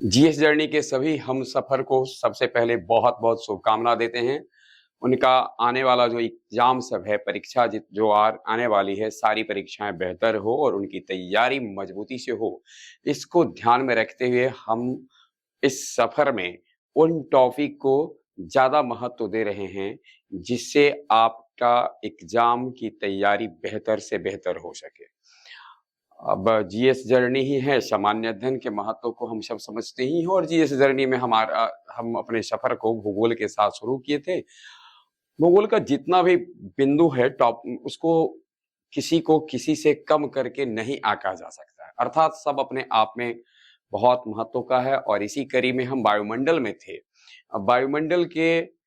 GS journey के सभी हम सफर को सबसे पहले बहुत बहुत शुभकामना देते हैं। उनका आने वाला जो एग्जाम सब है, परीक्षा जो आने वाली है, सारी परीक्षाएं बेहतर हो और उनकी तैयारी मजबूती से हो, इसको ध्यान में रखते हुए हम इस सफर में उन टॉपिक को ज्यादा महत्व दे रहे हैं जिससे आपका एग्जाम की तैयारी बेहतर से बेहतर हो सके। अब जीएस जर्नी ही है, सामान्य अध्ययन के महत्व को हम सब समझते ही हैं और जीएस जर्नी में हम अपने सफर को भूगोल के साथ शुरू किए थे। भूगोल का जितना भी बिंदु है टॉप, उसको किसी को किसी से कम करके नहीं आंका जा सकता है, अर्थात सब अपने आप में बहुत महत्व का है। और इसी कड़ी में हम वायुमंडल में थे। अब वायुमंडल के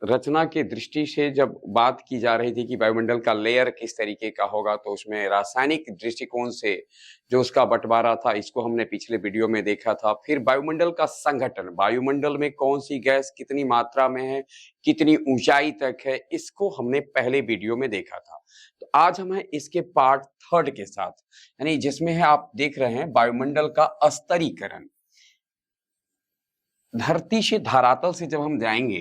रचना की दृष्टि से जब बात की जा रही थी कि वायुमंडल का लेयर किस तरीके का होगा, तो उसमें रासायनिक दृष्टिकोण से जो उसका बंटवारा था, इसको हमने पिछले वीडियो में देखा था। फिर वायुमंडल का संगठन, वायुमंडल में कौन सी गैस कितनी मात्रा में है, कितनी ऊंचाई तक है, इसको हमने पहले वीडियो में देखा था। तो आज हम हैं इसके पार्ट थर्ड के साथ, यानी जिसमें है आप देख रहे हैं वायुमंडल का स्तरीकरण। धरती से धरातल से जब हम जाएंगे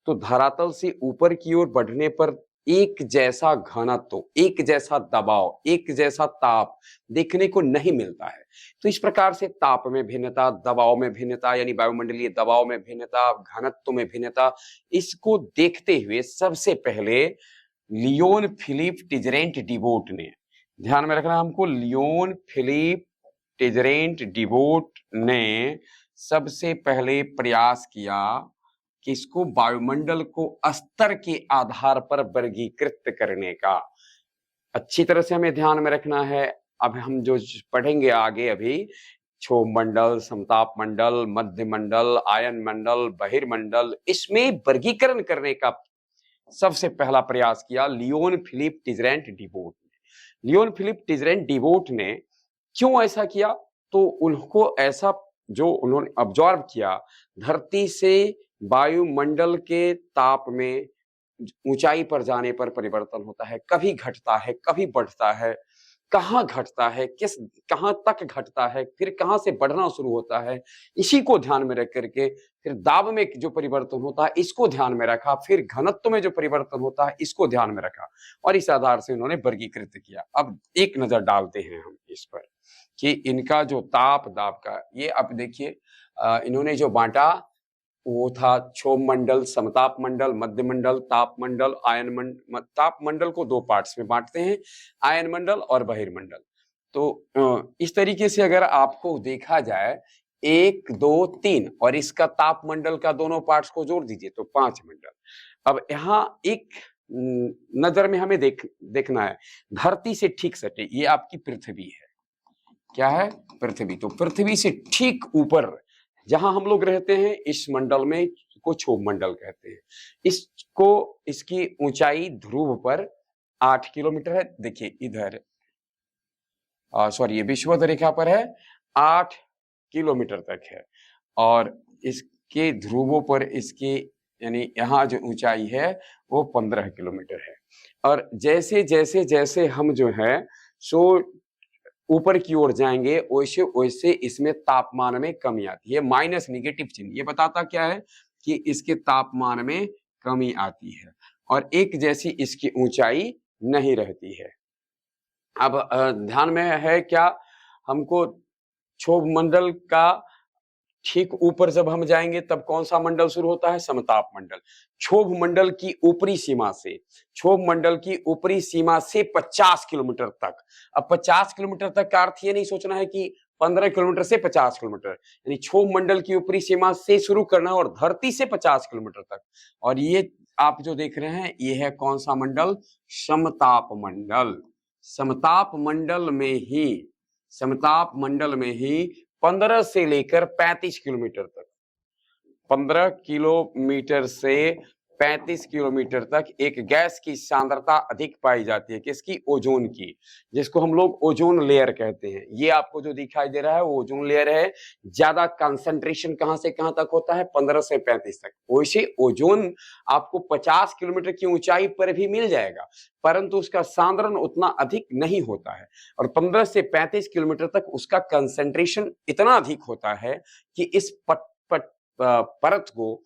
तो धरातल से ऊपर की ओर बढ़ने पर एक जैसा घनत्व, एक जैसा दबाव, एक जैसा ताप देखने को नहीं मिलता है। तो इस प्रकार से ताप में भिन्नता, दबाव में भिन्नता, यानी वायुमंडलीय दबाव में भिन्नता, घनत्व में भिन्नता, इसको देखते हुए सबसे पहले लियोन फिलिप टिजरेंट डिवोट ने, ध्यान में रखना हमको, लियोन फिलिप टिजरेंट डिवोट ने सबसे पहले प्रयास किया कि इसको वायुमंडल को स्तर के आधार पर वर्गीकृत करने का। अच्छी तरह से हमें ध्यान में रखना है। अब हम जो पढ़ेंगे आगे, अभी क्षोभ मंडल, समताप मंडल, मध्य मंडल, आयन मंडल, बहिर्मंडल, इसमें वर्गीकरण करने का सबसे पहला प्रयास किया लियोन फिलिप टिजरेंट डिवोट ने। लियोन फिलिप टिजरेंट डिवोट ने क्यों ऐसा किया? तो उनको ऐसा जो उन्होंने ऑब्जर्व किया, धरती से वायुमंडल के ताप में ऊंचाई पर जाने पर परिवर्तन होता है, कभी घटता है, कभी बढ़ता है, कहाँ घटता है, कहाँ तक घटता है, फिर कहाँ से बढ़ना शुरू होता है, इसी को ध्यान में रख करके फिर दाब में जो परिवर्तन होता है इसको ध्यान में रखा, फिर घनत्व में जो परिवर्तन होता है इसको ध्यान में रखा और इस आधार से उन्होंने वर्गीकृत किया। अब एक नजर डालते हैं हम इस पर कि इनका जो ताप दाब का, ये अब देखिए इन्होंने जो बांटा वो था क्षोभ मंडल, समताप मंडल, मध्य मंडल, ताप मंडल, आयन मंडल। ताप मंडल को दो पार्ट्स में बांटते हैं, आयन मंडल और बहिर्मंडल। तो इस तरीके से अगर आपको देखा जाए 1, 2, 3 और इसका ताप मंडल का दोनों पार्ट्स को जोड़ दीजिए तो 5 मंडल। अब यहाँ एक नजर में हमें देखना है, धरती से ठीक सटे ये आपकी पृथ्वी है। क्या है? पृथ्वी। तो पृथ्वी से ठीक ऊपर जहां हम लोग रहते हैं, इस मंडल में को क्षोभ मंडल कहते हैं। इसको, इसकी ऊंचाई ध्रुव पर 8 किलोमीटर है। देखिए इधर सॉरी, ये विषुवत रेखा पर है, 8 किलोमीटर तक है और इसके ध्रुवों पर इसकी, यानी यहाँ जो ऊंचाई है वो 15 किलोमीटर है। और जैसे जैसे जैसे हम जो है सो ऊपर की ओर जाएंगे वैसे वैसे इसमें तापमान में कमी आती है। माइनस नेगेटिव चिन्ह ये बताता क्या है कि इसके तापमान में कमी आती है और एक जैसी इसकी ऊंचाई नहीं रहती है। अब ध्यान में है क्या हमको, क्षोभ मंडल का ठीक ऊपर जब हम जाएंगे तब कौन सा मंडल शुरू होता है? समताप मंडल। क्षोभ मंडल की ऊपरी सीमा से, क्षोभ मंडल की ऊपरी सीमा से 50 किलोमीटर तक। अब 50 किलोमीटर तक का अर्थ ये नहीं सोचना है कि 15 किलोमीटर से 50 किलोमीटर, यानी क्षोभ मंडल की ऊपरी सीमा से शुरू करना और धरती से 50 किलोमीटर तक। और ये आप जो देख रहे हैं ये है कौन सा मंडल? समताप मंडल। समताप मंडल में ही, समताप मंडल में ही 15 से लेकर 35 किलोमीटर तक, 15 किलोमीटर से 35 किलोमीटर तक एक गैस की सांद्रता अधिक पाई जाती है। किसकी? ओजोन की, जिसको हम लोग ओजोन लेयर कहते हैं। ये आपको जो दिखाई दे रहा है वो ओजोन लेयर है। ज्यादा कंसंट्रेशन कहां से कहां तक होता है? 15 से 35 तक। वैसे ओजोन आपको 50 किलोमीटर की ऊंचाई पर भी मिल जाएगा, परंतु उसका सांद्रण उतना अधिक नहीं होता है, और 15 से 35 किलोमीटर तक उसका कंसंट्रेशन इतना अधिक होता है कि इस परत को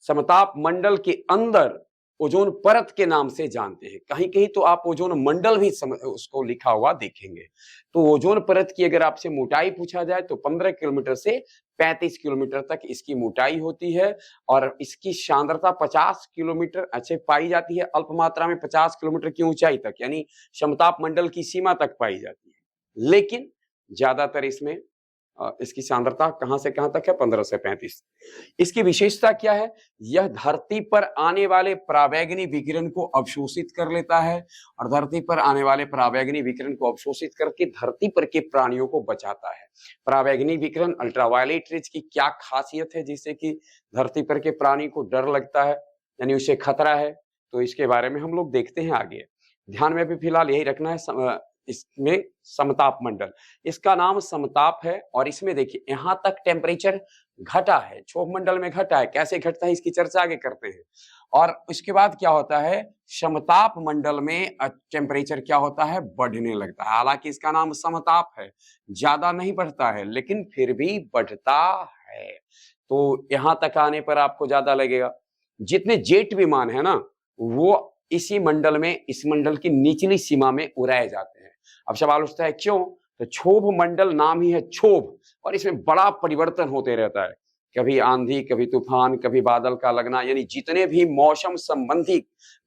समताप मंडल के अंदर ओजोन परत के नाम से जानते हैं। कहीं कहीं तो आप ओजोन मंडल भी उसको लिखा हुआ देखेंगे। तो ओजोन परत की अगर आपसे मोटाई पूछा जाए तो 15 किलोमीटर से 35 किलोमीटर तक इसकी मोटाई होती है, और इसकी सांद्रता 50 किलोमीटर अच्छे पाई जाती है, अल्प मात्रा में 50 किलोमीटर की ऊंचाई तक, यानी समताप मंडल की सीमा तक पाई जाती है। लेकिन ज्यादातर इसमें इसकी सांद्रता कहां से कहां तक है? 15 से 35। इसकी विशेषता क्या है? यह धरती पर आने वाले पराबैंगनी विकिरण को अवशोषित कर लेता है, और धरती पर आने वाले पराबैंगनी विकिरण को अवशोषित करके धरती पर के प्राणियों को बचाता है। पराबैंगनी विकिरण, अल्ट्रावायलेट रेज की क्या खासियत है जिससे कि धरती पर के प्राणी को डर लगता है, यानी उसे खतरा है? तो इसके बारे में हम लोग देखते हैं आगे। ध्यान में भी फिलहाल यही रखना है। इसमें समताप मंडल, इसका नाम समताप है, और इसमें देखिए यहां तक टेम्परेचर घटा है, क्षोभ मंडल में घटा है। कैसे घटता है इसकी चर्चा आगे करते हैं। और उसके बाद क्या होता है? समताप मंडल में टेम्परेचर क्या होता है? बढ़ने लगता है। हालांकि इसका नाम समताप है, ज्यादा नहीं बढ़ता है, लेकिन फिर भी बढ़ता है। तो यहां तक आने पर आपको ज्यादा लगेगा। जितने जेट विमान है ना, वो इसी मंडल में, इस मंडल की निचली सीमा में उड़ाए जाते हैं। अब सवाल उठता है क्यों? तो क्षोभ मंडल नाम ही है क्षोभ, और इसमें बड़ा परिवर्तन होते रहता है। कभी आंधी, कभी तूफान, कभी बादल का लगना, यानी जितने भी मौसम संबंधी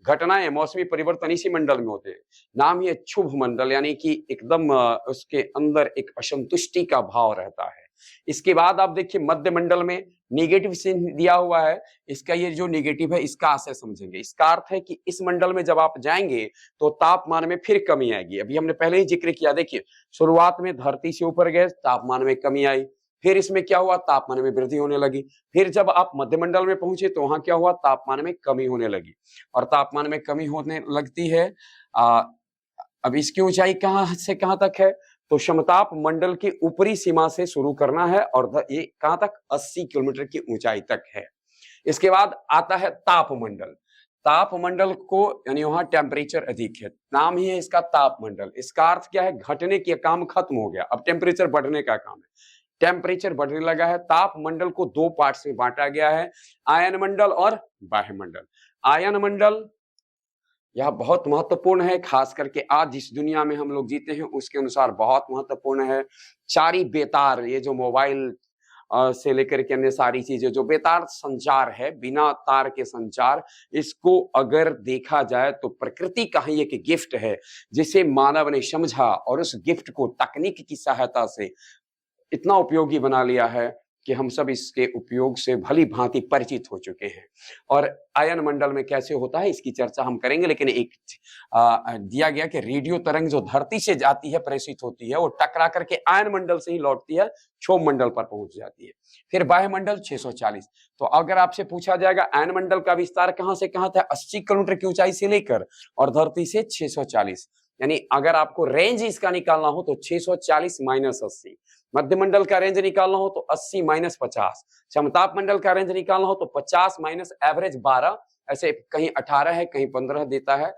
घटनाएं, मौसमी परिवर्तन इसी मंडल में होते हैं। नाम ही है क्षुभ मंडल, यानी कि एकदम उसके अंदर एक असंतुष्टि का भाव रहता है। इसके बाद आप देखिए मध्य मंडल में निगेटिव चिन्ह दिया हुआ है। इसका ये जो निगेटिव है इसका आशय समझेंगे। इसका अर्थ है कि इस मंडल में जब आप जाएंगे तो तापमान में फिर कमी आएगी। अभी हमने पहले ही जिक्र किया, देखिए शुरुआत में धरती से ऊपर गए, तापमान में कमी आई, फिर इसमें क्या हुआ? तापमान में वृद्धि होने लगी। फिर जब आप मध्यमंडल में पहुंचे तो वहां क्या हुआ? तापमान में कमी होने लगी, और तापमान में कमी होने लगती है। अब इसकी ऊंचाई कहां से कहां तक है? तो समताप मंडल की ऊपरी सीमा से शुरू करना है, और ये कहां तक? 80 किलोमीटर की ऊंचाई तक है। इसके बाद आता है तापमंडल। तापमंडल को, यानी वहां टेम्परेचर अधिक है, नाम ही है इसका तापमंडल। इसका अर्थ क्या है? घटने का काम खत्म हो गया, अब टेम्परेचर बढ़ने का काम है। टेम्परेचर बढ़ने लगा है। तापमंडल को दो पार्ट्स में बांटा गया है, आयन मंडल और बाह्य मंडल। आयन मंडल यह बहुत महत्वपूर्ण है, खास करके आज जिस दुनिया में हम लोग जीते हैं उसके अनुसार बहुत महत्वपूर्ण है। चारी बेतार, ये जो मोबाइल से लेकर के अन्य सारी चीजें, जो बेतार संचार है, बिना तार के संचार, इसको अगर देखा जाए तो प्रकृति का ही एक गिफ्ट है जिसे मानव ने समझा, और उस गिफ्ट को तकनीक की सहायता से इतना उपयोगी बना लिया है कि हम सब इसके उपयोग से भली भांति परिचित हो चुके हैं। और आयन मंडल में कैसे होता है इसकी चर्चा हम करेंगे, लेकिन एक दिया गया कि रेडियो तरंग जो धरती से जाती है, प्रेषित होती है, वो टकरा करके आयन मंडल से ही लौटती है, क्षोभ मंडल पर पहुंच जाती है। फिर बाह्य मंडल 640। तो अगर आपसे पूछा जाएगा आयन मंडल का विस्तार कहां से कहां था? 80 किलोमीटर की ऊंचाई से लेकर और धरती से 640, यानी अगर आपको रेंज इसका निकालना हो तो 640 माइनस 80। मध्यमंडल का रेंज निकालना हो तो 80 माइनस 50। समताप मंडल का रेंज निकालना हो तो 50 माइनस एवरेज 12। ऐसे कहीं 18 है, कहीं 15 देता है,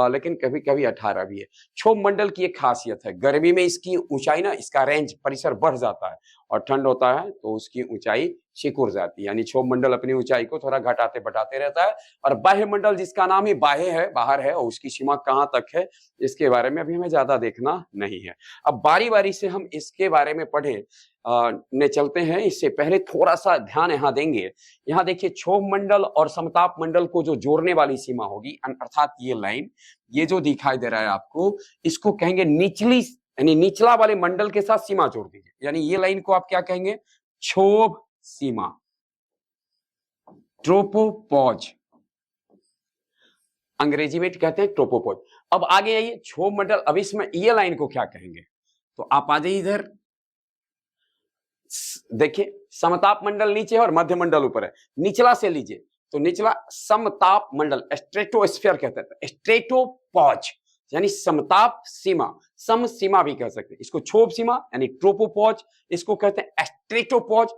लेकिन कभी कभी 18 भी है। क्षोभ मंडल की एक खासियत है, गर्मी में इसकी ऊंचाई ना, इसका रेंज परिसर बढ़ जाता है, और ठंड होता है तो उसकी ऊंचाई सिकुड़ जाती है, यानी क्षोभ मंडल अपनी ऊंचाई को थोड़ा घटाते बढ़ाते रहता है। और बाह्य मंडल जिसका नाम ही बाह्य है, बाहर है, और उसकी सीमा कहां तक है इसके बारे में अभी हमें ज्यादा देखना नहीं है। अब बारी बारी से हम इसके बारे में पढ़े ने चलते हैं। इससे पहले थोड़ा सा ध्यान यहाँ देंगे। यहाँ देखिए क्षोभ मंडल और समताप मंडल को जो जोड़ने वाली सीमा होगी, अर्थात ये लाइन, ये जो दिखाई दे रहा है आपको, इसको कहेंगे निचली, यानी निचला वाले मंडल के साथ सीमा जोड़ दीजिए, यानी ये लाइन को आप क्या कहेंगे? क्षोभ सीमा, ट्रोपोपॉज, अंग्रेजी में कहते हैं ट्रोपोपॉज। अब आगे आइए क्षोभ मंडल, अब इसमें ये लाइन को क्या कहेंगे? तो आप आ जाइए इधर, देखिए समताप मंडल नीचे है और मध्य मंडल ऊपर है, निचला से लीजिए तो निचला समताप मंडल स्ट्रेटोस्फीयर कहते हैं, स्ट्रेटोपॉज यानी समताप सीमा, सम सीमा भी कह सकते हैं इसको, क्षोभ सीमा यानी ट्रोपोपॉज, इसको कहते हैं स्ट्रेटोपॉज।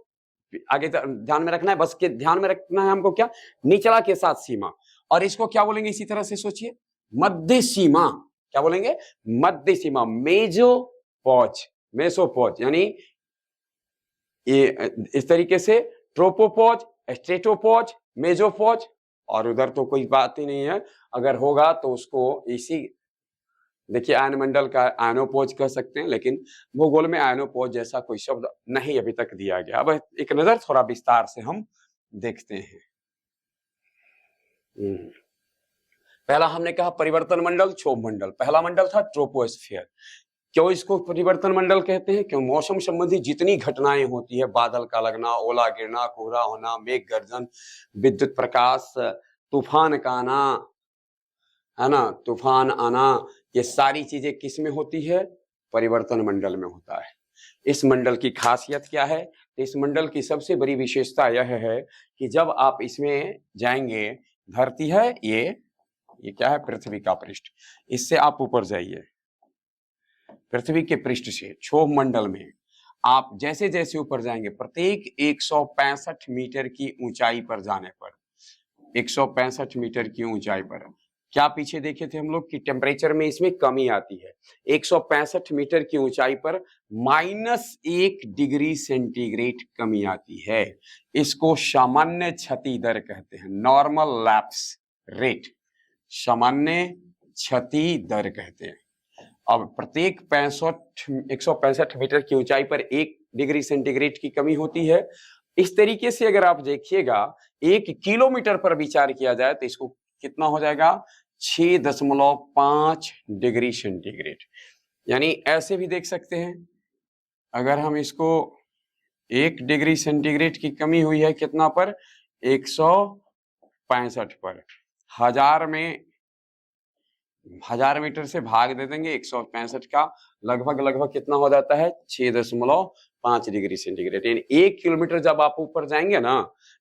आगे ध्यान में रखना है, बस के ध्यान में रखना है हमको क्या, निचला के साथ सीमा। और इसको क्या बोलेंगे इसी तरह से सोचिए, मध्य सीमा, क्या बोलेंगे, मध्य सीमा, मेजोपॉज, मेसोपॉज यानी ये इस तरीके से ट्रोपोपॉज, स्ट्रेटोपॉज, मेजोपॉज। और उधर तो कोई बात ही नहीं है, अगर होगा तो उसको इसी देखिए आयनमंडल का आयनोपोज कह सकते हैं, लेकिन भूगोल में आयनोपोज जैसा कोई शब्द नहीं अभी तक दिया गया। अब एक नजर थोड़ा विस्तार से हम देखते हैं। पहला हमने कहा परिवर्तन मंडल, क्षोभ मंडल। पहला मंडल था ट्रोपोस्फीयर। क्यों इसको परिवर्तन मंडल कहते हैं? क्यों मौसम संबंधी जितनी घटनाएं होती है, बादल का लगना, ओला गिरना, कोहरा होना, मेघ गर्जन, विद्युत प्रकाश, तूफान का आना, है ना, तूफान आना, ये सारी चीजें किस में होती है? परिवर्तन मंडल में होता है। इस मंडल की खासियत क्या है? इस मंडल की सबसे बड़ी विशेषता यह है कि जब आप इसमें जाएंगे, धरती है ये क्या है? पृथ्वी का पृष्ठ। इससे आप ऊपर जाइए, पृथ्वी के पृष्ठ से क्षोभ मंडल में आप जैसे जैसे ऊपर जाएंगे, प्रत्येक 165 मीटर की ऊंचाई पर जाने पर, 165 मीटर की ऊंचाई पर क्या पीछे देखे थे हम लोग कि टेम्परेचर में इसमें कमी आती है। 165 मीटर की ऊंचाई पर -1 डिग्री सेंटीग्रेड कमी आती है। इसको सामान्य क्षति दर कहते हैं, नॉर्मल लैप्स रेट, सामान्य क्षति दर कहते हैं। अब प्रत्येक 165 मीटर की ऊंचाई पर 1 डिग्री सेंटीग्रेड की कमी होती है। इस तरीके से अगर आप देखिएगा, 1 किलोमीटर पर विचार किया जाए तो इसको कितना हो जाएगा? 6.5 डिग्री सेंटीग्रेड। यानी ऐसे भी देख सकते हैं, अगर हम इसको 1 डिग्री सेंटीग्रेड की कमी हुई है कितना पर? 165 पर, 1000 मीटर से भाग दे देंगे 165 का, लगभग कितना हो जाता है? 6.5 डिग्री सेंटीग्रेड। यानी 1 किलोमीटर जब आप ऊपर जाएंगे ना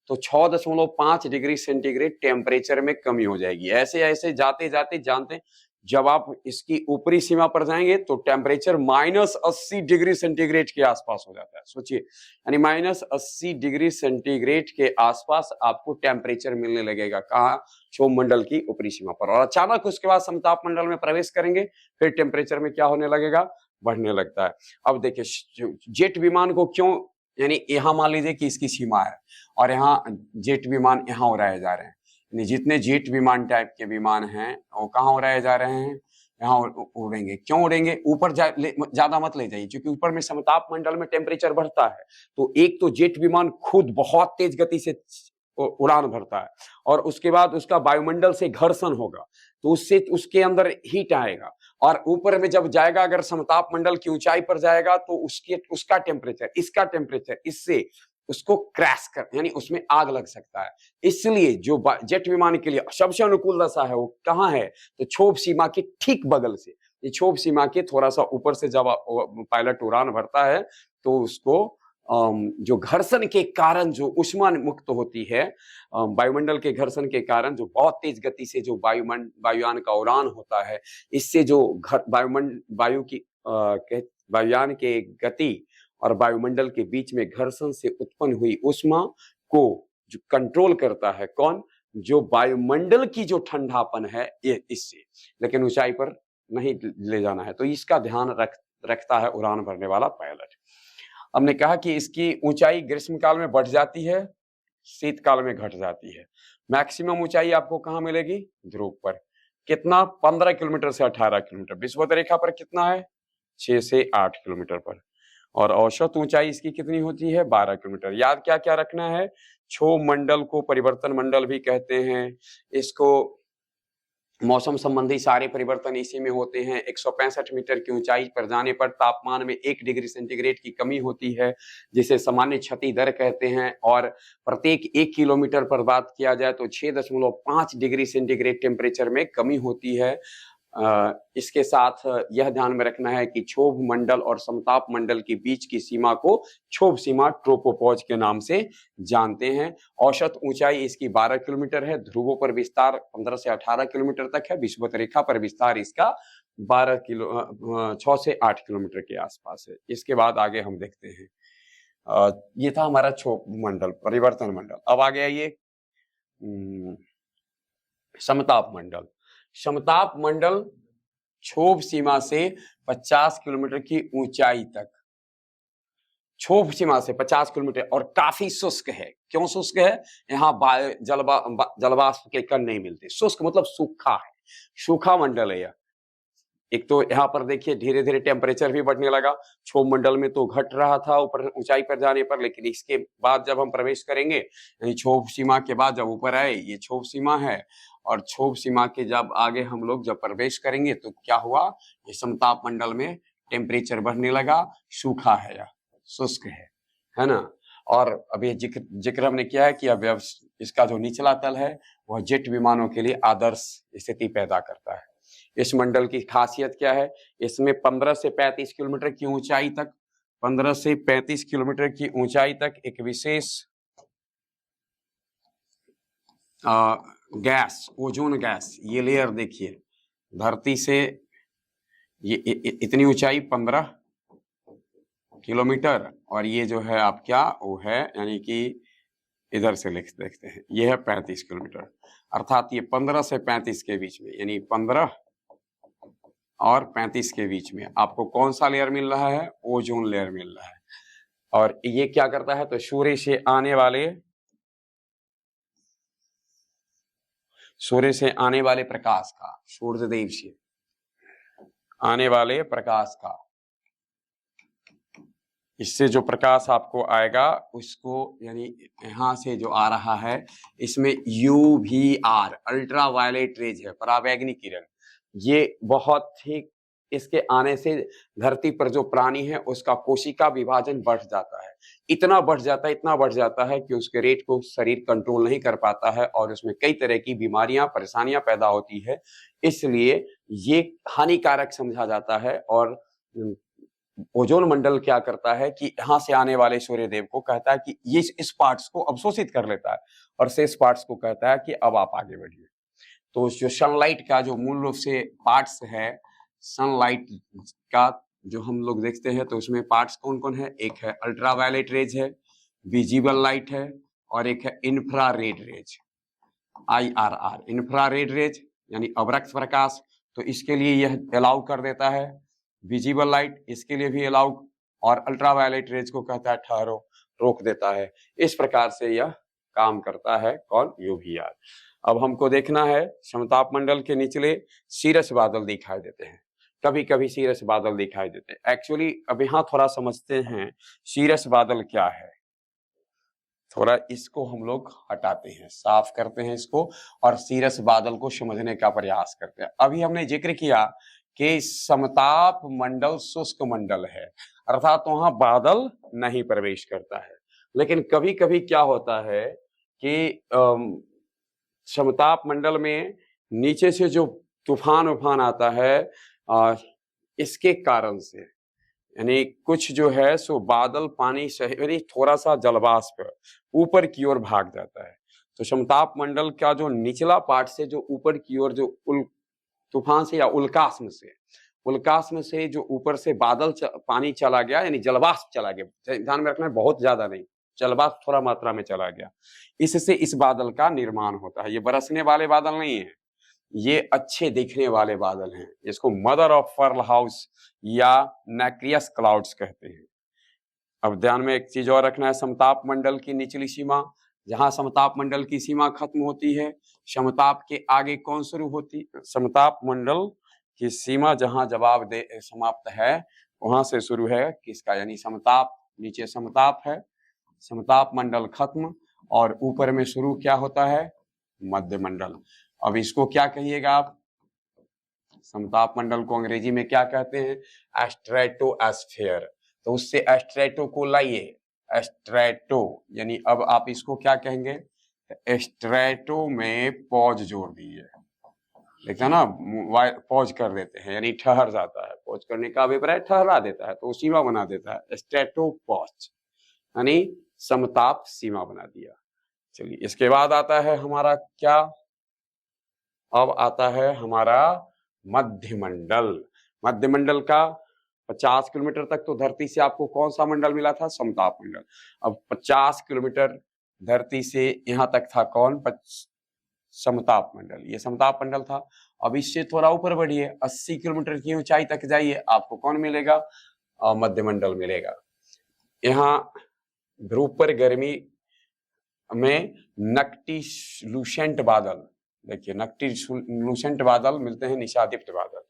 तो 6.5 डिग्री सेंटीग्रेड टेम्परेचर में कमी हो जाएगी। ऐसे ऐसे जाते जाते जानते, जब आप इसकी ऊपरी सीमा पर जाएंगे तो टेम्परेचर -80 डिग्री सेंटीग्रेड के आसपास हो जाता है। सोचिए, यानी -80 डिग्री सेंटीग्रेड के आसपास आपको टेम्परेचर मिलने लगेगा। कहाँ? क्षोभ मंडल की ऊपरी सीमा पर। और अचानक उसके बाद समताप मंडल में प्रवेश करेंगे, फिर टेम्परेचर में क्या होने लगेगा? बढ़ने लगता है। अब देखिए जेट विमान को क्यों, यानी यहाँ मान लीजिए कि इसकी सीमा है और यहाँ जेट विमान यहाँ उड़ाए जा रहे हैं, जितने जेट विमान टाइप के विमान हैं वो कहाँ उड़ाए जा रहे हैं? यहाँ उड़ेंगे। क्यों उड़ेंगे? ऊपर ज्यादा मत ले जाइए, क्योंकि ऊपर में समताप मंडल में टेम्परेचर बढ़ता है। तो एक तो जेट विमान खुद बहुत तेज गति से उड़ान भरता है और उसके बाद उसका वायुमंडल से घर्षण होगा, तो उससे उसके अंदर हीट आएगा और ऊपर में जब जाएगा, अगर समताप मंडल की ऊंचाई पर जाएगा तो उसका टेम्परेचर, इसका टेम्परेचर, इससे उसको क्रैश कर, यानी उसमें आग लग सकता है। इसलिए जो जेट विमान के लिए सबसे अनुकूल दशा है वो कहाँ है? तो क्षोभ सीमा के ठीक बगल से, ये क्षोभ सीमा के थोड़ा सा ऊपर से जब पायलट उड़ान भरता है तो उसको जो घर्षण के कारण जो ऊष्मा मुक्त होती है, वायुमंडल के घर्षण के कारण जो बहुत तेज गति से जो वायुयान का उड़ान होता है, इससे जो वायुयान के गति और वायुमंडल के बीच में घर्षण से उत्पन्न हुई ऊष्मा को जो कंट्रोल करता है, कौन? जो वायुमंडल की जो ठंडापन है ये, इससे, लेकिन ऊंचाई पर नहीं ले जाना है। तो इसका ध्यान रखता है उड़ान भरने वाला पायलट। हमने कहा कि इसकी ऊंचाई ग्रीष्म काल में बढ़ जाती है, शीतकाल में घट जाती है। मैक्सिमम ऊंचाई आपको कहाँ मिलेगी? ध्रुव पर। कितना? 15 किलोमीटर से 18 किलोमीटर। विषुवत रेखा पर कितना है? 6 से 8 किलोमीटर पर। और औसत ऊंचाई इसकी कितनी होती है? 12 किलोमीटर। याद क्या क्या रखना है? क्षोभ मंडल को परिवर्तन मंडल भी कहते हैं, इसको मौसम संबंधी सारे परिवर्तन इसी में होते हैं। 165 मीटर की ऊंचाई पर जाने पर तापमान में 1 डिग्री सेंटीग्रेड की कमी होती है, जिसे सामान्य क्षति दर कहते हैं। और प्रत्येक 1 किलोमीटर पर बात किया जाए तो 6.5 डिग्री सेंटीग्रेड टेम्परेचर में कमी होती है। इसके साथ यह ध्यान में रखना है कि क्षोभ मंडल और समताप मंडल के बीच की सीमा को क्षोभ सीमा ट्रोपोपॉज के नाम से जानते हैं। औसत ऊंचाई इसकी 12 किलोमीटर है। ध्रुवों पर विस्तार 15 से 18 किलोमीटर तक है। विषुवत रेखा पर विस्तार इसका 6 से 8 किलोमीटर के आसपास है। इसके बाद आगे हम देखते हैं। ये था हमारा क्षोभ मंडल, परिवर्तन मंडल। अब आगे आइए समताप मंडल। समताप मंडल क्षोभ सीमा से 50 किलोमीटर की ऊंचाई तक, क्षोभ सीमा से 50 किलोमीटर, और काफी शुष्क है। क्यों शुष्क है? यहाँ जलवाष्प के कण नहीं मिलते। शुष्क मतलब सूखा है, सूखा मंडल है यह। एक तो यहाँ पर देखिए धीरे धीरे टेम्परेचर भी बढ़ने लगा। क्षोभ मंडल में तो घट रहा था ऊपर ऊंचाई पर जाने पर, लेकिन इसके बाद जब हम प्रवेश करेंगे, क्षोभ सीमा के बाद जब ऊपर आए, ये क्षोभ सीमा है, और क्षोभ सीमा के जब आगे हम लोग जब प्रवेश करेंगे तो क्या हुआ, ये समताप मंडल में टेम्परेचर बढ़ने लगा, सूखा है या शुष्क है ना। और अब ये जिक्र हमने किया है कि अब इसका जो निचला तल है वह जेट विमानों के लिए आदर्श स्थिति पैदा करता है। इस मंडल की खासियत क्या है? इसमें 15 से 35 किलोमीटर की ऊंचाई तक, 15 से 35 किलोमीटर की ऊंचाई तक एक विशेष गैस, ओजोन गैस, ये लेयर देखिए, धरती से ये इतनी ऊंचाई 15 किलोमीटर, और ये जो है आप क्या वो है, यानी कि इधर से देखते हैं, ये है 35 किलोमीटर, अर्थात ये 15 से 35 के बीच में, यानी 15 और 35 के बीच में आपको कौन सा लेयर मिल रहा है? ओजोन लेयर मिल रहा है। और ये क्या करता है? तो सूर्य से आने वाले प्रकाश का, सूर्यदेव से आने वाले प्रकाश का, इससे जो प्रकाश आपको आएगा उसको, यानी यहां से जो आ रहा है इसमें UVR, अल्ट्रा वायलेट रेज है, पराबैंगनी किरण। ये बहुत ही, इसके आने से धरती पर जो प्राणी है उसका कोशिका विभाजन बढ़ जाता है, इतना बढ़ जाता है कि उसके रेट को शरीर कंट्रोल नहीं कर पाता है और उसमें कई तरह की बीमारियां, परेशानियां पैदा होती है। इसलिए ये हानिकारक समझा जाता है। और ओजोन मंडल क्या करता है कि यहां से आने वाले सूर्यदेव को कहता है कि ये इस पार्ट्स को अवशोषित कर लेता है, और शेष पार्ट्स को कहता है कि अब आप आगे बढ़िए। तो जो सनलाइट का जो मूल रूप से पार्ट्स है, सनलाइट का जो हम लोग देखते हैं, तो उसमें पार्ट्स कौन कौन है? एक है अल्ट्रावायलेट रेज है, विजिबल लाइट है, और एक है infrared rays, IRR, infrared rays यानी अवरक्त प्रकाश। तो इसके लिए यह अलाउ कर देता है, विजिबल लाइट इसके लिए भी अलाउ, और अल्ट्रावायलेट रेज को कहता है ठहरो, रोक देता है। इस प्रकार से यह काम करता है। कौन? UVR। अब हमको देखना है, समताप मंडल के निचले सीरस बादल दिखाई देते हैं, कभी कभी सीरस बादल दिखाई देते हैं। एक्चुअली अब यहाँ थोड़ा समझते हैं सीरस बादल क्या है, थोड़ा इसको हम लोग हटाते हैं, साफ करते हैं इसको, और सीरस बादल को समझने का प्रयास करते हैं। अभी हमने जिक्र किया कि समताप मंडल शुष्क मंडल है, अर्थात वहां बादल नहीं प्रवेश करता है। लेकिन कभी कभी क्या होता है कि समताप मंडल में नीचे से जो तूफान आता है, इसके कारण से, यानी कुछ जो है सो बादल पानी यानी थोड़ा सा जलवाष्प ऊपर की ओर भाग जाता है। तो समताप मंडल का जो निचला पार्ट से जो ऊपर की ओर जो तूफान से या उल्कास्म से जो ऊपर से बादल पानी चला गया, यानी जलवाष्प चला गया, ध्यान में रखना है बहुत ज्यादा नहीं, जलवाष्प थोड़ा मात्रा में चला गया, इससे इस बादल का निर्माण होता है। ये बरसने वाले बादल नहीं है, ये अच्छे दिखने वाले बादल हैं, इसको मदर ऑफ पर्ल हाउस या नैक्रियस क्लाउड्स कहते हैं। अब ध्यान में एक चीज और रखना है, समताप मंडल की निचली सीमा, जहां समताप मंडल की सीमा खत्म होती है, समताप के आगे कौन शुरू होती? समताप मंडल की सीमा जहां समाप्त है वहां से शुरू है किसका? यानी समताप, नीचे समताप है, समताप मंडल खत्म, और ऊपर में शुरू क्या होता है? मध्य मंडल। अब इसको क्या कहिएगा आप? समताप मंडल को अंग्रेजी में क्या कहते हैं? स्ट्रेटोस्फीयर। तो उससे स्ट्रेटो को लाइए, स्ट्रेटो, यानी अब आप इसको क्या कहेंगे? स्ट्रेटो में पॉज जोड़ दीजिए, देखा ना, पॉज कर देते हैं यानी ठहर जाता है। पॉज करने का अभिप्राय ठहरा देता है, तो सीमा बना देता है, स्ट्रेटोपॉज यानी समताप सीमा बना दिया। चलिए इसके बाद आता है हमारा क्या, अब आता है हमारा मध्यमंडल। मध्यमंडल का 50 किलोमीटर तक तो धरती से आपको कौन सा मंडल मिला था, समताप मंडल। अब 50 किलोमीटर धरती से यहां तक था कौन, समताप मंडल, ये समताप मंडल था। अब इससे थोड़ा ऊपर बढ़िए, 80 किलोमीटर की ऊंचाई तक जाइए, आपको कौन मिलेगा, मध्यमंडल मिलेगा। यहाँ ध्रुव पर गर्मी में नक्टिलूसेंट बादल, देखिए नक्टिलूसेंट बादल मिलते हैं, निशादीप्त बादल,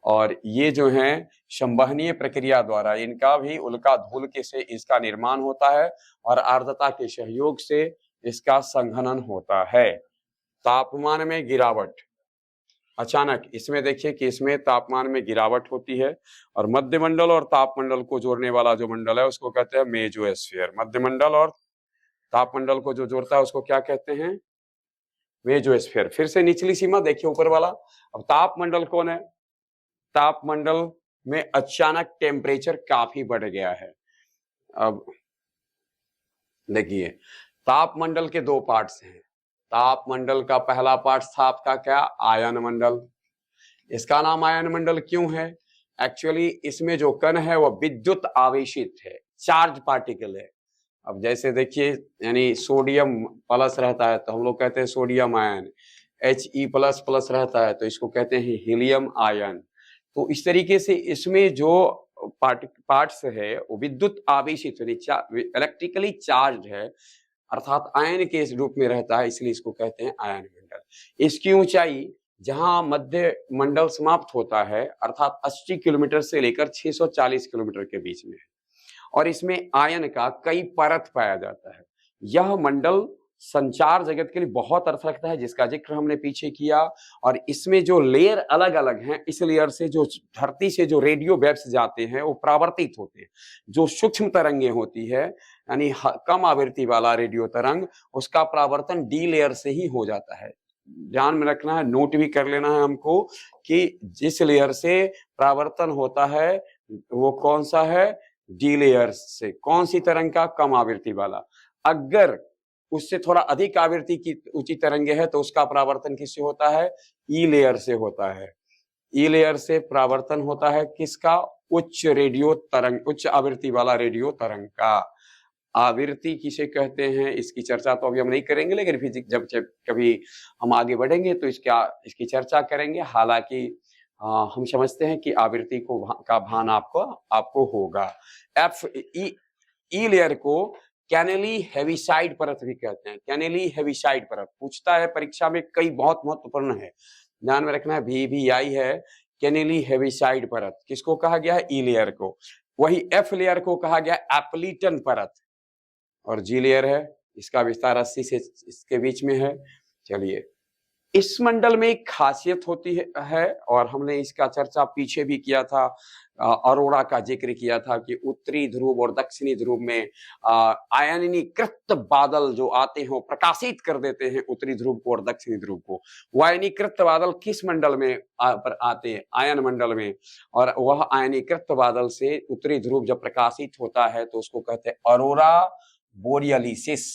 और ये जो हैं संवहनीय प्रक्रिया द्वारा इनका भी उल्का धूल के से इसका निर्माण होता है और आर्द्रता के सहयोग से इसका संघनन होता है। तापमान में गिरावट, अचानक इसमें देखिए कि इसमें तापमान में गिरावट होती है, और मध्यमंडल और तापमंडल को जोड़ने वाला जो मंडल है उसको कहते हैं मेसोस्फीयर। मध्यमंडल और तापमंडल को जो जोड़ता है उसको क्या कहते हैं, मेसोस्फीयर। फिर से निचली सीमा देखिए ऊपर वाला। अब तापमंडल कौन है, तापमंडल में अचानक टेम्परेचर काफी बढ़ गया है। अब देखिए तापमंडल के दो पार्ट्स हैं। तापमंडल का पहला पार्ट था आपका क्या, आयन मंडल। इसका नाम आयन मंडल क्यों है, एक्चुअली इसमें जो कण है वह विद्युत आवेशित है, चार्ज पार्टिकल है। अब जैसे देखिए यानी सोडियम प्लस रहता है तो हम लोग कहते हैं sodium ion, He plus plus रहता है तो इसको कहते हैं हीलियम आयन। तो इस तरीके से इसमें जो पार्ट्स है वो विद्युत आवेशित इलेक्ट्रिकली चार्ज है, अर्थात आयन के रूप में रहता है, इसलिए इसको कहते हैं आयन मंडल। इसकी ऊंचाई जहां मध्य मंडल समाप्त होता है अर्थात 80 किलोमीटर से लेकर 640 किलोमीटर के बीच में है, और इसमें आयन का कई परत पाया जाता है। यह मंडल संचार जगत के लिए बहुत अर्थ रखता है, जिसका जिक्र हमने पीछे किया, और इसमें जो लेयर अलग अलग हैं, इस लेयर से जो धरती से जो रेडियो वेव्स जाते हैं वो परावर्तित होते हैं। जो सूक्ष्म तरंगे होती है यानी कम आवृत्ति वाला रेडियो तरंग, उसका परावर्तन डी लेयर से ही हो जाता है। ध्यान में रखना है, नोट भी कर लेना है हमको कि जिस लेयर से परावर्तन होता है वो कौन सा है, डी लेयर से। कौन सी तरंग का, कम आवृत्ति वाला। अगर उससे थोड़ा अधिक आवृत्ति की ऊंची तरंगे है तो उसका परावर्तन किससे होता है, ई लेयर से होता है। ई लेयर से परावर्तन होता है किसका, उच्च रेडियो तरंग, उच्च आवृत्ति वाला रेडियो तरंग का। आवृत्ति किसे कहते हैं इसकी चर्चा तो अभी हम नहीं करेंगे, लेकिन फिजिक्स जब कभी हम आगे बढ़ेंगे तो इसकी चर्चा करेंगे। हालांकि हम समझते हैं कि आवृत्ति का भान आपको होगा। ई लेयर को कैनेली हेविसाइड परत भी कहते हैं। कैनेली हेविसाइड परत पूछता है परीक्षा में, कई बहुत महत्वपूर्ण है, ध्यान में रखना है। VVI है कैनेली हेविसाइड परत, किसको कहा गया है, ई लेयर को। वही एफ लेयर को कहा गया एप्लीटन परत, और जी लेयर है, इसका विस्तार 80 से इसके बीच में है। चलिए इस मंडल में एक खासियत होती है और हमने इसका चर्चा पीछे भी किया था, अरोरा का जिक्र किया था कि उत्तरी ध्रुव और दक्षिणी ध्रुव में आयनीकृत बादल जो आते हैं प्रकाशित कर देते हैं उत्तरी ध्रुव को और दक्षिणी ध्रुव को। वो आयनीकृत बादल किस मंडल में पर आते हैं, आयन मंडल में, और वह आयनीकृत बादल से उत्तरी ध्रुव जब प्रकाशित होता है तो उसको कहते हैं अरोरा बोरियलिसिस,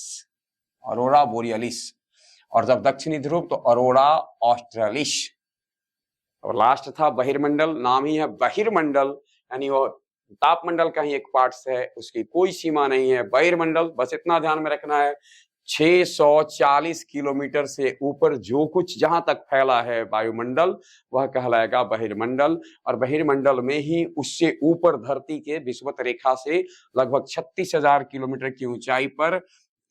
अरोरा बोरियलिस। और जब दक्षिणी ध्रुव तो अरोरा ऑस्ट्रेलिस। और लास्ट था बहिर्मंडल, नाम ही है बहिर्मंडल, यानी वो तापमंडल का ही एक पार्ट है, उसकी कोई सीमा नहीं है। बहिर्मंडल बस इतना ध्यान में रखना है, 640 किलोमीटर से ऊपर जो कुछ जहां तक फैला है वायुमंडल वह कहलाएगा बहिर्मंडल। और बहिर्मंडल में ही उससे ऊपर धरती के विषुवत रेखा से लगभग 36,000 किलोमीटर की ऊंचाई पर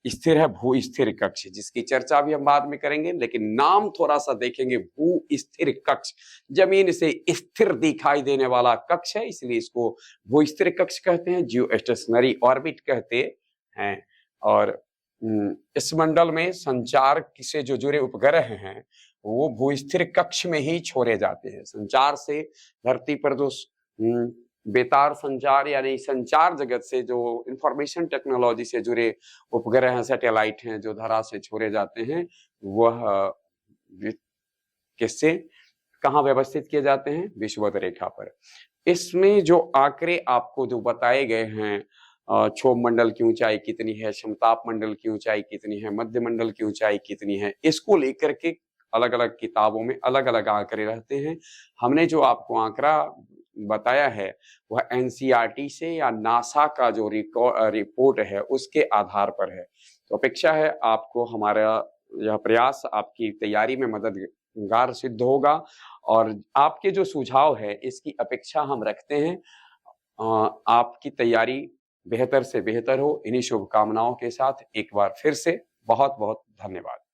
स्थिर है भू स्थिर कक्ष, जिसकी चर्चा भी हम बाद में करेंगे, लेकिन नाम थोड़ा सा देखेंगे। भू स्थिर कक्ष, जमीन से स्थिर दिखाई देने वाला कक्ष है, इसलिए इसको भू स्थिर कक्ष कहते हैं, जियो स्टेशनरी ऑर्बिट कहते हैं। और इस मंडल में संचार से जो जुड़े उपग्रह हैं वो भू स्थिर कक्ष में ही छोड़े जाते हैं। संचार से धरती पर जो बेतार संचार यानी संचार जगत से जो इंफॉर्मेशन टेक्नोलॉजी से जुड़े उपग्रह हैं, सैटेलाइट हैं, जो धरा से छोड़े जाते हैं, वह किससे, कहाँ व्यवस्थित किए जाते हैं? विषुवत रेखा पर। इसमें जो आंकड़े आपको जो बताए गए हैं, क्षोभ मंडल की ऊंचाई कितनी है, समताप मंडल की ऊंचाई कितनी है, मध्य मंडल की ऊंचाई कितनी है, इसको लेकर के अलग-अलग किताबों में अलग-अलग आंकड़े रहते हैं। हमने जो आपको आंकड़ा बताया है वह एनसीईआरटी से या नासा का जो रिपोर्ट है उसके आधार पर है। तो अपेक्षा है आपको हमारा यह प्रयास आपकी तैयारी में मददगार सिद्ध होगा और आपके जो सुझाव है इसकी अपेक्षा हम रखते हैं। आपकी तैयारी बेहतर से बेहतर हो, इन्हीं शुभकामनाओं के साथ एक बार फिर से बहुत-बहुत धन्यवाद।